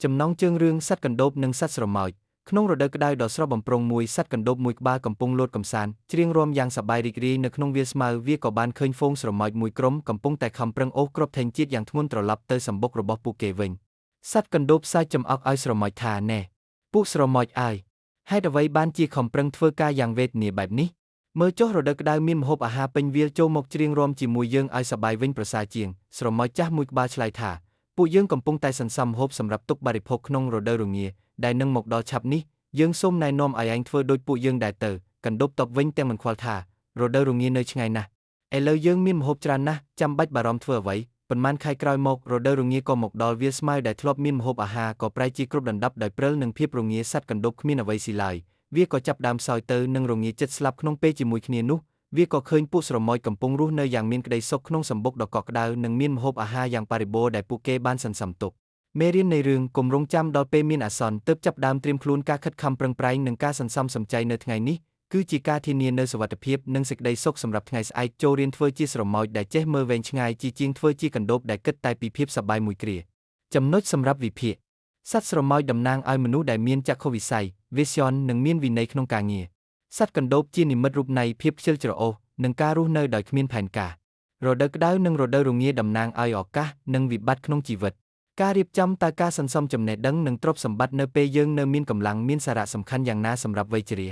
ចំណងជើងរឿងសត្វកណ្ដូបនិងសត្វស្រមោចក្នុងរដូវក្តៅដ៏ស្រស់បំព្រងមួយសត្វកណ្ដូបមួយក្បាលកំពុងលោតកម្សាន្តច្រៀងរាំយ៉ាងសប្បាយរីករាយនៅក្នុងវាលស្មៅវាក៏បានឃើញហ្វូងស្រមោចមួយក្រុមកំពុងតែខំប្រឹងអូសគ្រាប់ថេងជាតិយ៉ាងធ្ងន់ត្រឡប់ទៅសម្បុករបស់ពួកគេវិញសត្វកណ្ដូបសាច់ចំអកឲ្យស្រមោចថាណែពួកស្រមោចអើយហេតុអ្វីបានជាខំប្រឹងធ្វើការយ៉ាងវេទនាបែបនេះមើលចុះរដូវក្តៅមានម្ហូបអាហារពេញវាលចូលមកច្រៀងរាំជាមួយយើងឲ្យសប្បាយវិញប្រសើរជាងស្រមោចចាស់មួយក្បាលឆ្លើយថាពួកយើងកំពុងតែសន្សំម្ហូបសម្រាប់ទុកបរិភោគក្នុងរដូវរងាដែលនឹងមកដល់ឆាប់នេះយើងសូមណែនាំឲ្យឯងធ្វើដូចពួកយើងដែរទៅកណ្ដូបតបវិញទាំងមិនខ្វល់ថារដូវរងានៅឆ្ងាយណាស់ឥឡូវយើងមានម្ហូបច្រើនណាស់ចាំបាច់បារម្ភធ្វើអ្វីប៉ុន្មានខែក្រោយមករដូវរងាក៏មកដល់វាលស្មៅដែលធ្លាប់មានម្ហូបអាហារក៏ប្រែជាគ្របដណ្ដប់ដោយព្រិលនឹងភាពរងាសត្វកណ្ដូបគ្មានអ្វីស៊ីឡើយវាក៏ចាប់ដើមសោយទៅនឹងរងាចិត្តស្លាប់ក្នុងពេលជាមួយគ្នានោះវាក៏ឃើញពួកស្រមោចកំពុងរស់នៅយ៉ាងមានក្តីសុខក្នុងសម្បុកដ៏កក់ក្ដៅនិងមានម្ហូបអាហារយ៉ាងបរិបូរណ៍ដែលពួកគេបានសន្សំទុកមេរៀននៃរឿងកុំរងចាំដល់ពេលមានអាសន្នទើបចាប់ដើមត្រៀមខ្លួនការខិតខំប្រឹងប្រែងនិងការសន្សំសំចៃនៅថ្ងៃនេះគឺជាការធានានូវសុវត្ថិភាពនិងសេចក្តីសុខសម្រាប់ថ្ងៃស្អែកចូលរៀនធ្វើជាស្រមោចដែលចេះមើលវែងឆ្ងាយជាងធ្វើជាកណ្ដូបដែលគិតតែពីភាពសប្បាយមួយគ្រាចំណុចសម្រាប់វិភាគសត្វស្រមោចតំណាងឲ្យមនុស្សដែលមានចក្ខុវិស័យ Vision និងមានវិន័យក្នុងការងារសត្វកណ្ដូបជានិមិត្តរូបនៃភាពខ្ជិលច្រអូសនិងការរស់នៅដោយគ្មានផែនការរដូវក្តៅនិងរដូវរងាតំណាងឲ្យឱកាសនិងវិបត្តិក្នុងជីវិតការរៀបចំតើការសន្សំចំណេះដឹងនិងទ្រព្យសម្បត្តិនៅពេលយើងនៅមានកម្លាំងមានសារៈសំខាន់យ៉ាងណាសម្រាប់វ័យជ្រា